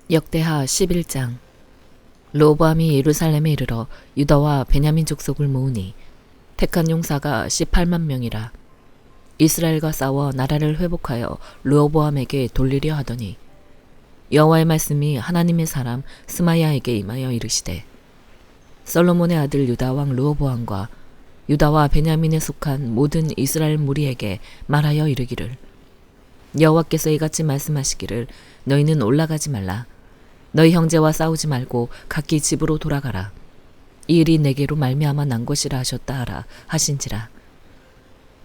역대하 11장. 르호보암이 예루살렘에 이르러 유다와 베냐민 족속을 모으니 택한 용사가 18만 명이라. 이스라엘과 싸워 나라를 회복하여 르호보암에게 돌리려 하더니 여호와의 말씀이 하나님의 사람 스마야에게 임하여 이르시되, 솔로몬의 아들 유다 왕 르호보암과 유다와 베냐민에 속한 모든 이스라엘 무리에게 말하여 이르기를, 여호와께서 이같이 말씀하시기를, 너희는 올라가지 말라. 너희 형제와 싸우지 말고 각기 집으로 돌아가라. 이 일이 내게로 말미암아 난 것이라 하셨다 하라 하신지라.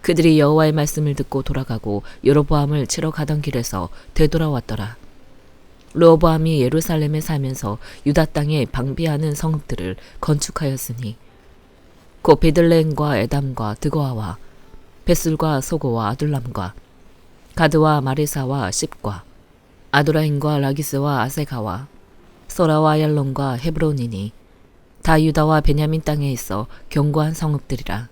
그들이 여호와의 말씀을 듣고 돌아가고 여로보암을 치러 가던 길에서 되돌아왔더라. 르호보암이 예루살렘에 살면서 유다 땅에 방비하는 성읍들을 건축하였으니 곧 베들레헴과 에담과 드고아와 벳술과 소고와 아둘람과 가드와 마레사와 십과 아도라임과 라기스와 아세가와 소라와 얄론과 헤브론이니 다 유다와 베냐민 땅에 있어 견고한 성읍들이라.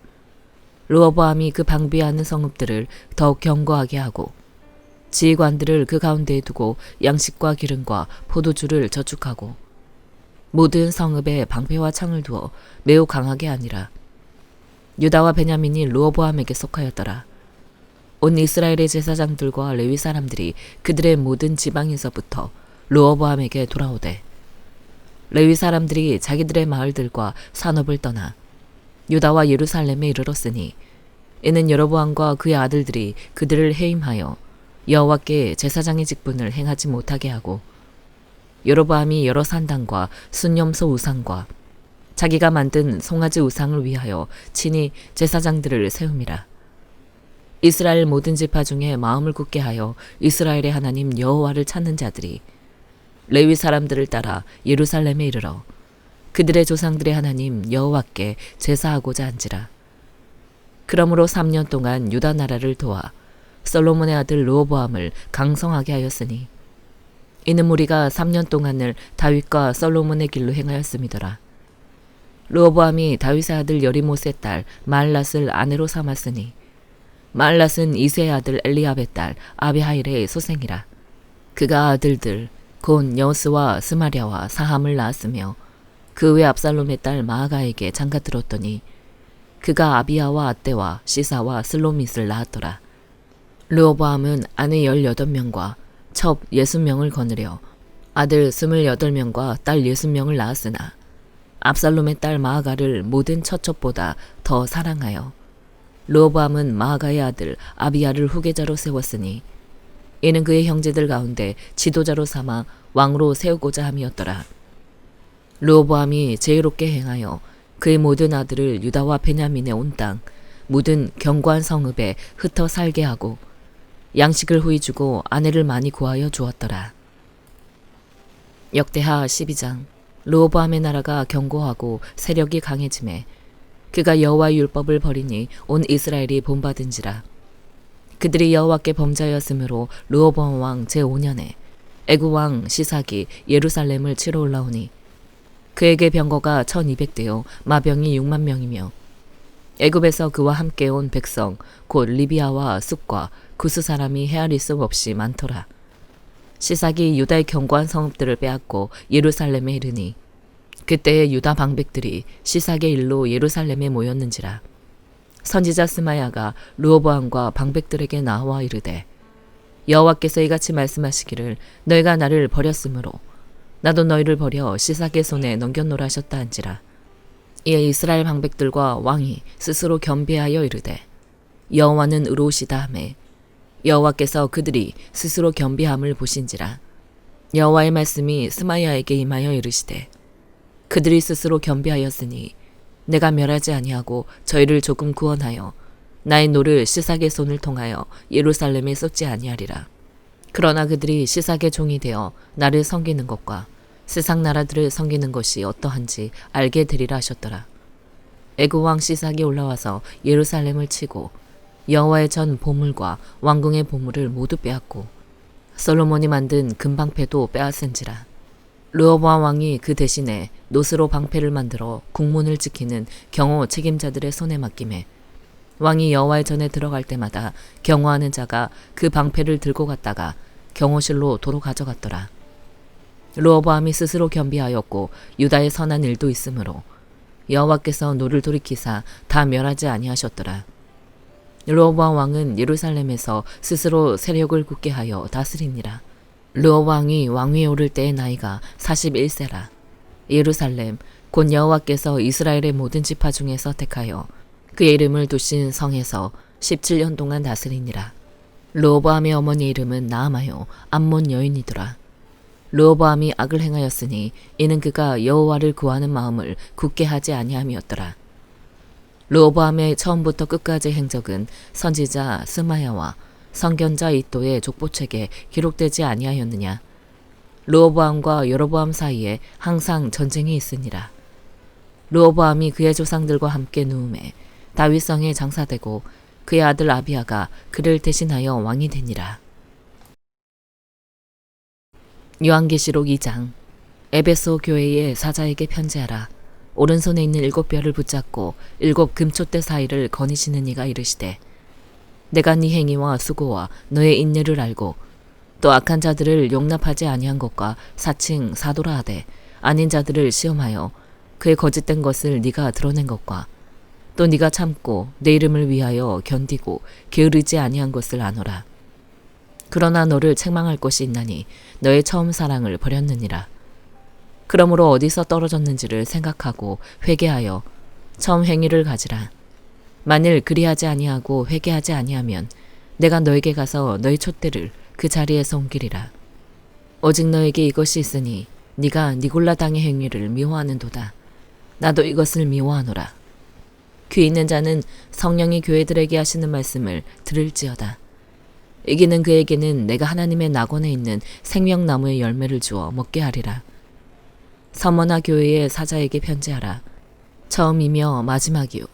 르호보암이 그 방비하는 성읍들을 더욱 견고하게 하고 지휘관들을 그 가운데에 두고 양식과 기름과 포도주를 저축하고 모든 성읍에 방패와 창을 두어 매우 강하게 하니라. 유다와 베냐민이 르호보암에게 속하였더라. 온 이스라엘의 제사장들과 레위 사람들이 그들의 모든 지방에서부터 르호보암에게 돌아오되, 레위 사람들이 자기들의 마을들과 산업을 떠나 유다와 예루살렘에 이르렀으니 이는 여로보암과 그의 아들들이 그들을 해임하여 여호와께 제사장의 직분을 행하지 못하게 하고, 여로보암이 여러 산당과 순념소 우상과 자기가 만든 송아지 우상을 위하여 친히 제사장들을 세움이라. 이스라엘 모든 지파 중에 마음을 굳게 하여 이스라엘의 하나님 여호와를 찾는 자들이 레위 사람들을 따라 예루살렘에 이르러 그들의 조상들의 하나님 여호와께 제사하고자 한지라. 그러므로 3년 동안 유다 나라를 도와 솔로몬의 아들 르호보암을 강성하게 하였으니 이는 무리가 3년 동안을 다윗과 솔로몬의 길로 행하였음이더라. 르호보암이 다윗의 아들 여리못의 딸 말랏을 아내로 삼았으니 말랏은 이세의 아들 엘리압의 딸 아비하일의 소생이라. 그가 아들들 곧 여스와 스마랴와 사함을 낳았으며 그 외 압살롬의 딸 마아가에게 장가들었더니 그가 아비야와 아떼와 시사와 슬로밋을 낳았더라. 르호보암은 아내 18명과 첩 60명을 거느려 아들 28명과 딸 60명을 낳았으나 압살롬의 딸 마아가를 모든 처첩보다 더 사랑하여 르호보암은 마아가의 아들 아비야를 후계자로 세웠으니 이는 그의 형제들 가운데 지도자로 삼아 왕으로 세우고자 함이었더라. 르호보암이 지혜롭게 행하여 그의 모든 아들을 유다와 베냐민의 온 땅 모든 견고한 성읍에 흩어 살게 하고 양식을 후히 주고 아내를 많이 구하여 주었더라. 역대하 12장. 르호보암의 나라가 견고하고 세력이 강해지매 그가 여호와의 율법을 버리니 온 이스라엘이 본받은지라. 그들이 여호와께 범죄하였으므로 르호보암 왕 제5년에 애굽 왕 시삭이 예루살렘을 치러 올라오니 그에게 병거가 1200대요 마병이 6만 명이며 애굽에서 그와 함께 온 백성 곧 리비아와 숲과 구스 사람이 헤아릴 수 없이 많더라. 시삭이 유다의 견고한 성읍들을 빼앗고 예루살렘에 이르니 그때의 유다 방백들이 시삭의 일로 예루살렘에 모였는지라. 선지자 스마야가 르호보암과 방백들에게 나와 이르되, 여호와께서 이같이 말씀하시기를, 너희가 나를 버렸으므로 나도 너희를 버려 시삭의 손에 넘겨놓으라 하셨다 한지라. 이에 이스라엘 방백들과 왕이 스스로 겸비하여 이르되, 여호와는 의로우시다 하매 여호와께서 그들이 스스로 겸비함을 보신지라. 여호와의 말씀이 스마야에게 임하여 이르시되, 그들이 스스로 겸비하였으니 내가 멸하지 아니하고 저희를 조금 구원하여 나의 노를 시삭의 손을 통하여 예루살렘에 쏟지 아니하리라. 그러나 그들이 시삭의 종이 되어 나를 섬기는 것과 세상 나라들을 섬기는 것이 어떠한지 알게 되리라 하셨더라. 애굽 왕 시삭이 올라와서 예루살렘을 치고 여호와의 전 보물과 왕궁의 보물을 모두 빼앗고 솔로몬이 만든 금방패도 빼앗은지라. 르호보암 왕이 그 대신에 노스로 방패를 만들어 국문을 지키는 경호 책임자들의 손에 맡김에 왕이 여호와의 전에 들어갈 때마다 경호하는 자가 그 방패를 들고 갔다가 경호실로 도로 가져갔더라. 르호보암이 스스로 겸비하였고 유다의 선한 일도 있으므로 여호와께서 노를 돌이키사 다 멸하지 아니하셨더라. 르호보암 왕은 예루살렘에서 스스로 세력을 굳게 하여 다스리니라. 르호보암 왕이 왕위에 오를 때의 나이가 41세라. 예루살렘 곧 여호와께서 이스라엘의 모든 지파 중에서 택하여 그의 이름을 두신 성에서 17년 동안 다스리니라. 르호보암의 어머니 이름은 나아마요 암몬 여인이더라. 르호보암이 악을 행하였으니 이는 그가 여호와를 구하는 마음을 굳게 하지 아니함이었더라. 르호보암의 처음부터 끝까지 행적은 선지자 스마야와 선견자 이도의 족보책에 기록되지 아니하였느냐. 르호보암과 여로보암 사이에 항상 전쟁이 있으니라. 르호보암이 그의 조상들과 함께 누움에 다윗성에 장사되고 그의 아들 아비야가 그를 대신하여 왕이 되니라. 요한계시록 2장. 에베소 교회의 사자에게 편지하라. 오른손에 있는 7뼈를 붙잡고 7 금촛대 사이를 거니시는 이가 이르시되 내가 네 행위와 수고와 너의 인내를 알고 또 악한 자들을 용납하지 아니한 것과 사칭 사도라 하되 아닌 자들을 시험하여 그의 거짓된 것을 네가 드러낸 것과 또 네가 참고 내 이름을 위하여 견디고 게으르지 아니한 것을 아노라. 그러나 너를 책망할 것이 있나니 너의 처음 사랑을 버렸느니라. 그러므로 어디서 떨어졌는지를 생각하고 회개하여 처음 행위를 가지라. 만일 그리하지 아니하고 회개하지 아니하면 내가 너에게 가서 너의 촛대를 그 자리에서 옮기리라. 오직 너에게 이것이 있으니 네가 니골라 당의 행위를 미워하는도다. 나도 이것을 미워하노라. 귀 있는 자는 성령이 교회들에게 하시는 말씀을 들을지어다. 이기는 그에게는 내가 하나님의 낙원에 있는 생명나무의 열매를 주어 먹게 하리라. 서머나 교회의 사자에게 편지하라. 처음이며 마지막이요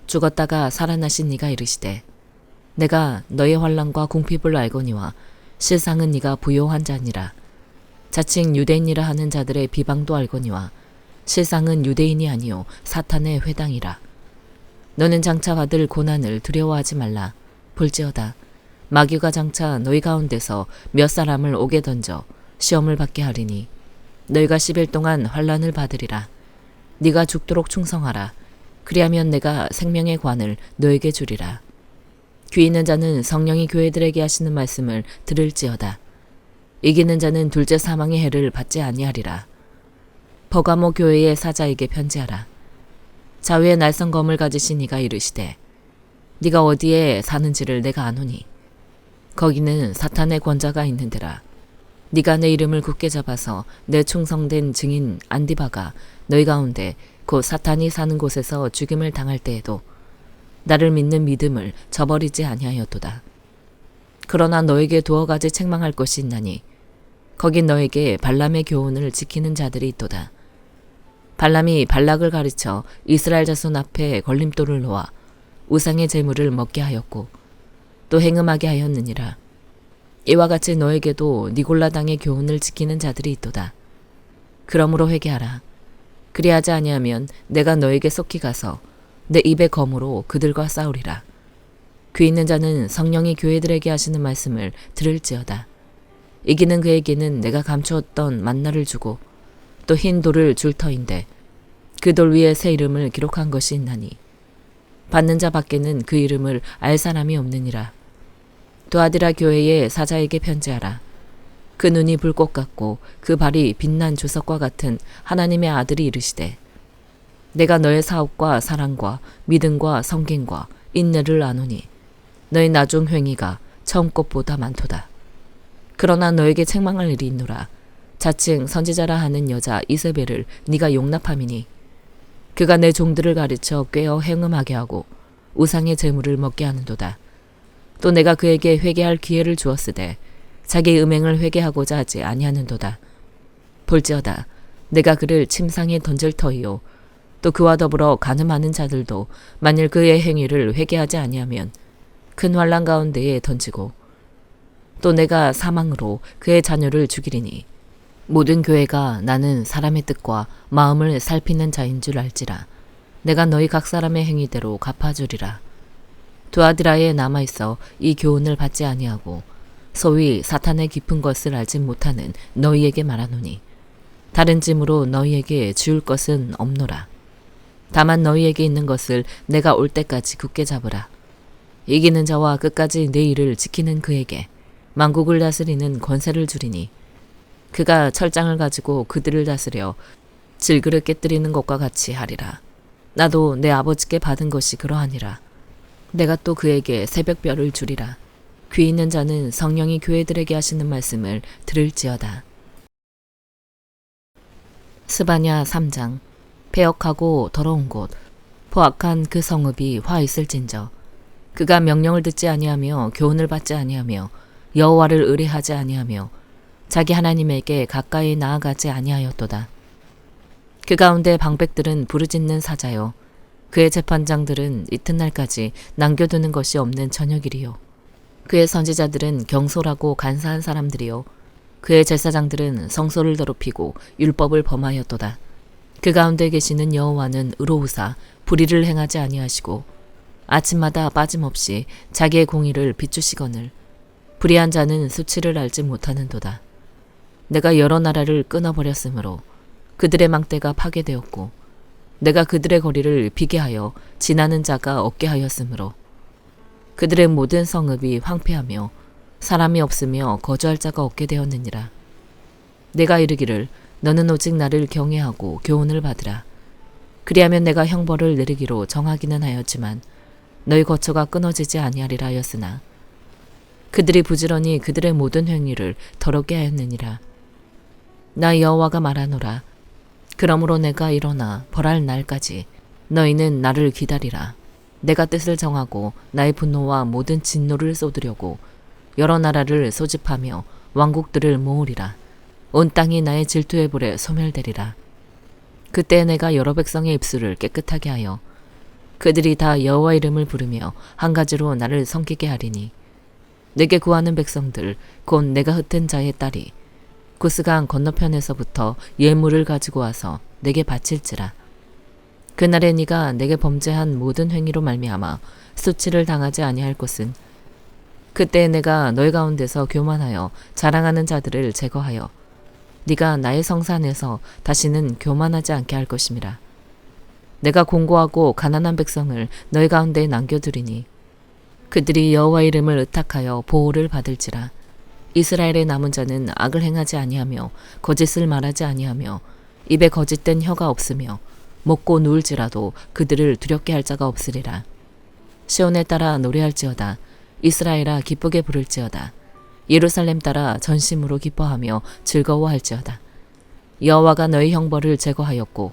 죽었다가 살아나신 네가 이르시되 내가 너의 환난과 궁핍을 알거니와 실상은 네가 부요한 자니라. 자칭 유대인이라 하는 자들의 비방도 알거니와 실상은 유대인이 아니요 사탄의 회당이라. 너는 장차 받을 고난을 두려워하지 말라. 볼지어다 마귀가 장차 너희 가운데서 몇 사람을 옥에 던져 시험을 받게 하리니 너희가 10일 동안 환난을 받으리라. 네가 죽도록 충성하라. 그리하면 내가 생명의 관을 너에게 주리라. 귀 있는 자는 성령이 교회들에게 하시는 말씀을 들을지어다. 이기는 자는 둘째 사망의 해를 받지 아니하리라. 버가모 교회의 사자에게 편지하라. 좌우에 날선 검을 가지신 이가 이르시되 네가 어디에 사는지를 내가 아노니 거기는 사탄의 권자가 있는데라. 네가 내 이름을 굳게 잡아서 내 충성된 증인 안디바가 너희 가운데 곧 사탄이 사는 곳에서 죽임을 당할 때에도 나를 믿는 믿음을 저버리지 아니하였도다. 그러나 너에게 두어 가지 책망할 것이 있나니 거기 너에게 발람의 교훈을 지키는 자들이 있도다. 발람이 발락을 가르쳐 이스라엘 자손 앞에 걸림돌을 놓아 우상의 제물을 먹게 하였고 또 행음하게 하였느니라. 이와 같이 너에게도 니골라 당의 교훈을 지키는 자들이 있도다. 그러므로 회개하라. 그리하지 아니하면 내가 너에게 속히 가서 내 입의 검으로 그들과 싸우리라. 귀 있는 자는 성령이 교회들에게 하시는 말씀을 들을지어다. 이기는 그에게는 내가 감추었던 만나를 주고 또 흰 돌을 줄 터인데 그 돌 위에 새 이름을 기록한 것이 있나니 받는 자 밖에는 그 이름을 알 사람이 없느니라. 두아디라 교회의 사자에게 편지하라. 그 눈이 불꽃 같고 그 발이 빛난 주석과 같은 하나님의 아들이 이르시되 내가 너의 사업과 사랑과 믿음과 성김과 인내를 아노니 너의 나중 행위가 처음 것보다 많도다. 그러나 너에게 책망할 일이 있노라. 자칭 선지자라 하는 여자 이세벨을 네가 용납함이니 그가 내 종들을 가르쳐 꾀어 행음하게 하고 우상의 제물을 먹게 하는도다. 또 내가 그에게 회개할 기회를 주었으되 자기 음행을 회개하고자 하지 아니하는도다. 볼지어다 내가 그를 침상에 던질 터이요 또 그와 더불어 간음하는 자들도 만일 그의 행위를 회개하지 아니하면 큰 환난 가운데에 던지고 또 내가 사망으로 그의 자녀를 죽이리니 모든 교회가 나는 사람의 뜻과 마음을 살피는 자인 줄 알지라. 내가 너희 각 사람의 행위대로 갚아주리라. 두아디라에 남아있어 이 교훈을 받지 아니하고 소위 사탄의 깊은 것을 알지 못하는 너희에게 말하노니 다른 짐으로 너희에게 지울 것은 없노라. 다만 너희에게 있는 것을 내가 올 때까지 굳게 잡으라. 이기는 자와 끝까지 내 일을 지키는 그에게 만국을 다스리는 권세를 주리니 그가 철장을 가지고 그들을 다스려 질그릇 깨뜨리는 것과 같이 하리라. 나도 내 아버지께 받은 것이 그러하니라. 내가 또 그에게 새벽별을 주리라. 귀 있는 자는 성령이 교회들에게 하시는 말씀을 들을지어다. 스바냐 3장. 패역하고 더러운 곳 포악한 그 성읍이 화 있을진저 그가 명령을 듣지 아니하며 교훈을 받지 아니하며 여호와를 의뢰하지 아니하며 자기 하나님에게 가까이 나아가지 아니하였도다. 그 가운데 방백들은 부르짖는 사자요 그의 재판장들은 이튿날까지 남겨두는 것이 없는 저녁이리요 그의 선지자들은 경솔하고 간사한 사람들이요 그의 제사장들은 성소를 더럽히고 율법을 범하였도다. 그 가운데 계시는 여호와는 의로우사 불의를 행하지 아니하시고 아침마다 빠짐없이 자기의 공의를 비추시거늘 불의한 자는 수치를 알지 못하는도다. 내가 여러 나라를 끊어버렸으므로 그들의 망대가 파괴되었고 내가 그들의 거리를 비게 하여 지나는 자가 없게 하였으므로 그들의 모든 성읍이 황폐하며 사람이 없으며 거주할 자가 없게 되었느니라. 내가 이르기를 너는 오직 나를 경외하고 교훈을 받으라. 그리하면 내가 형벌을 내리기로 정하기는 하였지만 너희 거처가 끊어지지 아니하리라 하였으나 그들이 부지런히 그들의 모든 행위를 더럽게 하였느니라. 나 여호와가 말하노라. 그러므로 내가 일어나 벌할 날까지 너희는 나를 기다리라. 내가 뜻을 정하고 나의 분노와 모든 진노를 쏟으려고 여러 나라를 소집하며 왕국들을 모으리라. 온 땅이 나의 질투의 불에 소멸되리라. 그때 내가 여러 백성의 입술을 깨끗하게 하여 그들이 다 여호와 이름을 부르며 한 가지로 나를 섬기게 하리니 내게 구하는 백성들 곧 내가 흩은 자의 딸이 구스강 건너편에서부터 예물을 가지고 와서 내게 바칠지라. 그날에 네가 내게 범죄한 모든 행위로 말미암아 수치를 당하지 아니할 것은 그때 내가 너희 가운데서 교만하여 자랑하는 자들을 제거하여 네가 나의 성산에서 다시는 교만하지 않게 할 것임이라. 내가 공고하고 가난한 백성을 너희 가운데 남겨두리니 그들이 여호와 이름을 의탁하여 보호를 받을지라. 이스라엘의 남은 자는 악을 행하지 아니하며 거짓을 말하지 아니하며 입에 거짓된 혀가 없으며 먹고 누울지라도 그들을 두렵게 할 자가 없으리라. 시온에 따라 노래할지어다. 이스라엘아 기쁘게 부를지어다. 예루살렘 따라 전심으로 기뻐하며 즐거워할지어다. 여호와가 너희 형벌을 제거하였고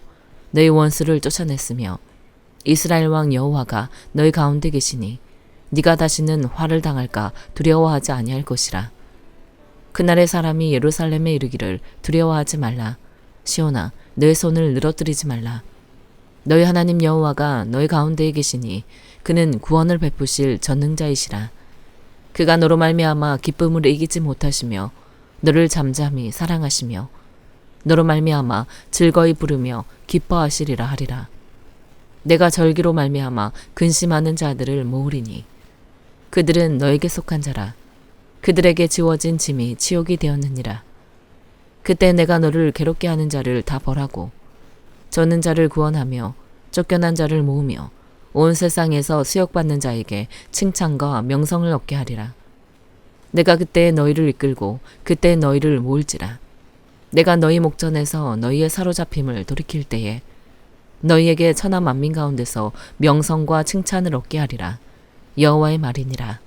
너희 원수를 쫓아냈으며 이스라엘 왕 여호와가 너희 가운데 계시니 네가 다시는 화를 당할까 두려워하지 아니할 것이라. 그날의 사람이 예루살렘에 이르기를 두려워하지 말라. 시온아 너의 손을 늘어뜨리지 말라. 너희 하나님 여호와가 너희 가운데에 계시니 그는 구원을 베푸실 전능자이시라. 그가 너로 말미암아 기쁨을 이기지 못하시며 너를 잠잠히 사랑하시며 너로 말미암아 즐거이 부르며 기뻐하시리라 하리라. 내가 절기로 말미암아 근심하는 자들을 모으리니 그들은 너에게 속한 자라. 그들에게 지워진 짐이 치욕이 되었느니라. 그때 내가 너를 괴롭게 하는 자를 다 벌하고 젖는 자를 구원하며 쫓겨난 자를 모으며 온 세상에서 수욕받는 자에게 칭찬과 명성을 얻게 하리라. 내가 그때 너희를 이끌고 그때 너희를 모을지라. 내가 너희 목전에서 너희의 사로잡힘을 돌이킬 때에 너희에게 천하 만민 가운데서 명성과 칭찬을 얻게 하리라. 여호와의 말이니라.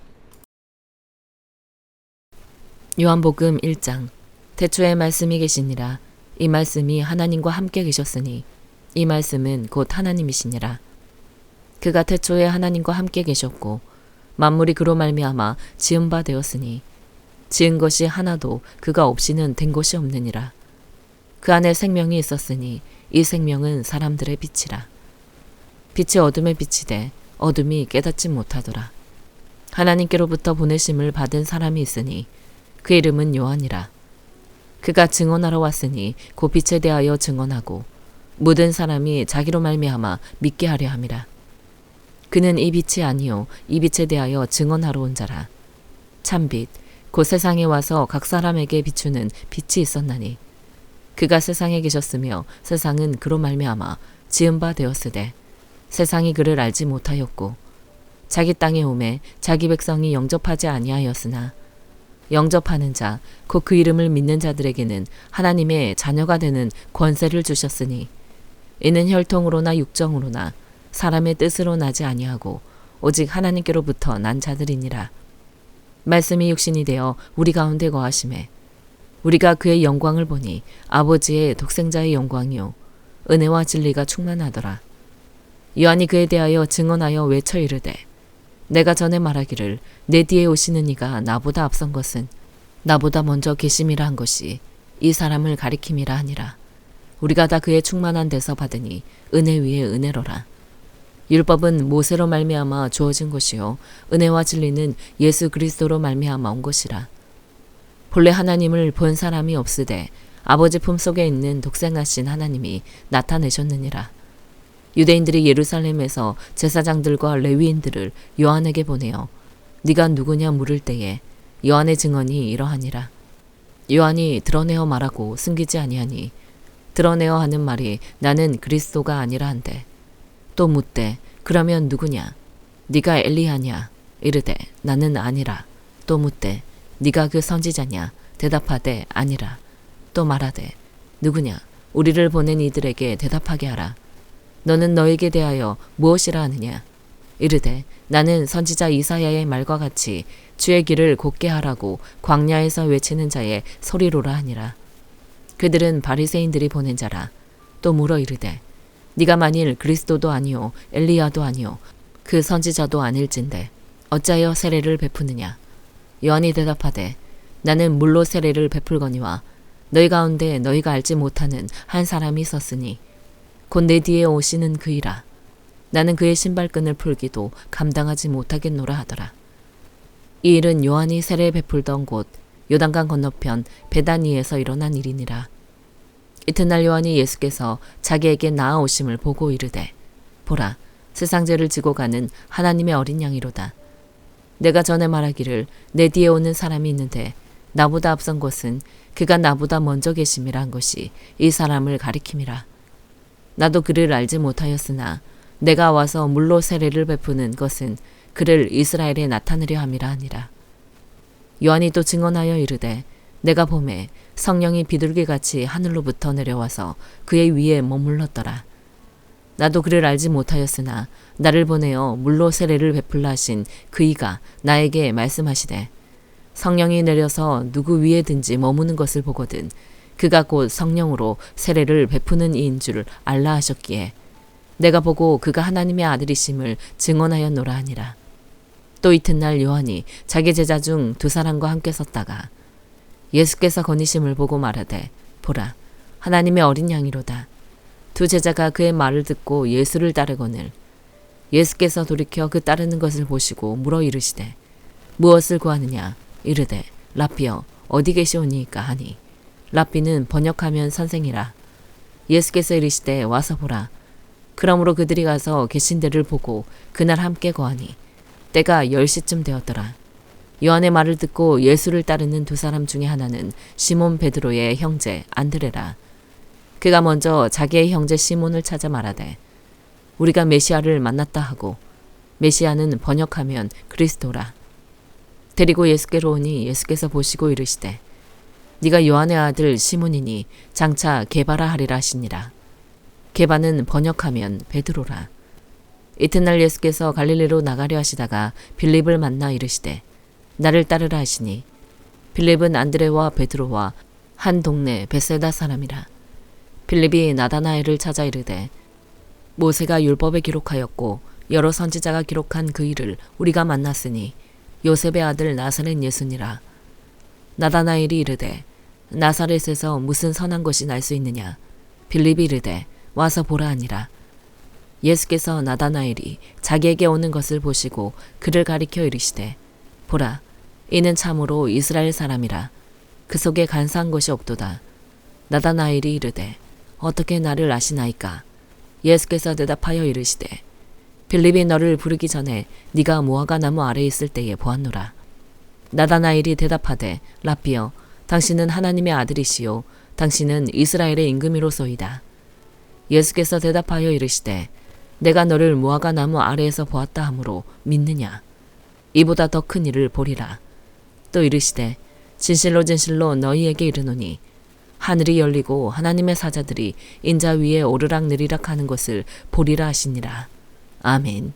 요한복음 1장. 태초에 말씀이 계시니라. 이 말씀이 하나님과 함께 계셨으니 이 말씀은 곧 하나님이시니라. 그가 태초에 하나님과 함께 계셨고 만물이 그로 말미암아 지은 바 되었으니 지은 것이 하나도 그가 없이는 된 것이 없느니라. 그 안에 생명이 있었으니 이 생명은 사람들의 빛이라. 빛이 어둠에 비치되 어둠이 깨닫지 못하더라. 하나님께로부터 보내심을 받은 사람이 있으니 그 이름은 요한이라. 그가 증언하러 왔으니 그 빛에 대하여 증언하고 모든 사람이 자기로 말미암아 믿게 하려 함이라. 그는 이 빛이 아니요 이 빛에 대하여 증언하러 온 자라. 참빛 곧 세상에 와서 각 사람에게 비추는 빛이 있었나니 그가 세상에 계셨으며 세상은 그로 말미암아 지은 바 되었으되 세상이 그를 알지 못하였고 자기 땅에 오매 자기 백성이 영접하지 아니하였으나 영접하는 자 곧 그 이름을 믿는 자들에게는 하나님의 자녀가 되는 권세를 주셨으니 이는 혈통으로나 육정으로나 사람의 뜻으로 나지 아니하고 오직 하나님께로부터 난 자들이니라. 말씀이 육신이 되어 우리 가운데 거하심에 우리가 그의 영광을 보니 아버지의 독생자의 영광이요 은혜와 진리가 충만하더라. 요한이 그에 대하여 증언하여 외쳐 이르되 내가 전에 말하기를 내 뒤에 오시는 이가 나보다 앞선 것은 나보다 먼저 계심이라 한 것이 이 사람을 가리킴이라 하니라. 우리가 다 그의 충만한 데서 받으니 은혜 위에 은혜로라. 율법은 모세로 말미암아 주어진 것이요 은혜와 진리는 예수 그리스도로 말미암아 온 것이라. 본래 하나님을 본 사람이 없으되 아버지 품속에 있는 독생하신 하나님이 나타내셨느니라. 유대인들이 예루살렘에서 제사장들과 레위인들을 요한에게 보내어 네가 누구냐 물을 때에 요한의 증언이 이러하니라. 요한이 드러내어 말하고 숨기지 아니하니 드러내어 하는 말이 나는 그리스도가 아니라 한데 또 묻되 그러면 누구냐 네가 엘리야냐 이르되 나는 아니라 또 묻되 네가 그 선지자냐 대답하되 아니라 또 말하되 누구냐 우리를 보낸 이들에게 대답하게 하라. 너는 너에게 대하여 무엇이라 하느냐 이르되 나는 선지자 이사야의 말과 같이 주의 길을 곧게 하라고 광야에서 외치는 자의 소리로라 하니라. 그들은 바리새인들이 보낸 자라. 또 물어 이르되 네가 만일 그리스도도 아니요 엘리야도 아니요 그 선지자도 아닐진데 어찌하여 세례를 베푸느냐. 요한이 대답하되 나는 물로 세례를 베풀거니와 너희 가운데 너희가 알지 못하는 한 사람이 있었으니 곧 내 뒤에 오시는 그이라. 나는 그의 신발끈을 풀기도 감당하지 못하겠노라 하더라. 이 일은 요한이 세례 베풀던 곳 요단강 건너편 베다니에서 일어난 일이니라. 이튿날 요한이 예수께서 자기에게 나아오심을 보고 이르되 보라 세상 죄를 지고 가는 하나님의 어린 양이로다. 내가 전에 말하기를 내 뒤에 오는 사람이 있는데 나보다 앞선 것은 그가 나보다 먼저 계심이라 한 것이 이 사람을 가리킴이라. 나도 그를 알지 못하였으나 내가 와서 물로 세례를 베푸는 것은 그를 이스라엘에 나타내려 함이라 하니라. 요한이 또 증언하여 이르되 내가 보매 성령이 비둘기같이 하늘로부터 내려와서 그의 위에 머물렀더라. 나도 그를 알지 못하였으나 나를 보내어 물로 세례를 베풀라 하신 그이가 나에게 말씀하시되 성령이 내려서 누구 위에든지 머무는 것을 보거든 그가 곧 성령으로 세례를 베푸는 이인 줄 알라 하셨기에 내가 보고 그가 하나님의 아들이심을 증언하였노라 하니라. 또 이튿날 요한이 자기 제자 중 두 사람과 함께 섰다가 예수께서 거니심을 보고 말하되 보라 하나님의 어린 양이로다. 두 제자가 그의 말을 듣고 예수를 따르거늘 예수께서 돌이켜 그 따르는 것을 보시고 물어 이르시되 무엇을 구하느냐 이르되 랍비여 어디 계시오니이까 하니 랍비는 번역하면 선생이라. 예수께서 이르시되 와서 보라. 그러므로 그들이 가서 계신 데를 보고 그날 함께 거하니 때가 10시쯤 되었더라. 요한의 말을 듣고 예수를 따르는 두 사람 중에 하나는 시몬 베드로의 형제 안드레라. 그가 먼저 자기의 형제 시몬을 찾아 말하되 우리가 메시아를 만났다 하고 메시아는 번역하면 그리스도라. 데리고 예수께로 오니 예수께서 보시고 이르시되 네가 요한의 아들 시몬이니 장차 게바라 하리라 하시니라. 게바는 번역하면 베드로라. 이튿날 예수께서 갈릴리로 나가려 하시다가 빌립을 만나 이르시되 나를 따르라 하시니 빌립은 안드레와 베드로와 한 동네 베세다 사람이라. 빌립이 나다나엘을 찾아 이르되 모세가 율법에 기록하였고 여러 선지자가 기록한 그 일을 우리가 만났으니 요셉의 아들 나사렛 예수니라. 나다나엘이 이르되 나사렛에서 무슨 선한 것이 날 수 있느냐. 빌립이 이르되 와서 보라 하니라. 예수께서 나다나엘이 자기에게 오는 것을 보시고 그를 가리켜 이르시되 보라 이는 참으로 이스라엘 사람이라. 그 속에 간사한 것이 없도다. 나다나엘이 이르되 어떻게 나를 아시나이까. 예수께서 대답하여 이르시되 빌립이 너를 부르기 전에 네가 무화과 나무 아래에 있을 때에 보았노라. 나다나엘이 대답하되 랍비여 당신은 하나님의 아들이시요 당신은 이스라엘의 임금이로소이다. 예수께서 대답하여 이르시되 내가 너를 무화과 나무 아래에서 보았다 하므로 믿느냐? 이보다 더 큰 일을 보리라. 또 이르시되 진실로 진실로 너희에게 이르노니 하늘이 열리고 하나님의 사자들이 인자 위에 오르락내리락 하는 것을 보리라 하시니라. 아멘.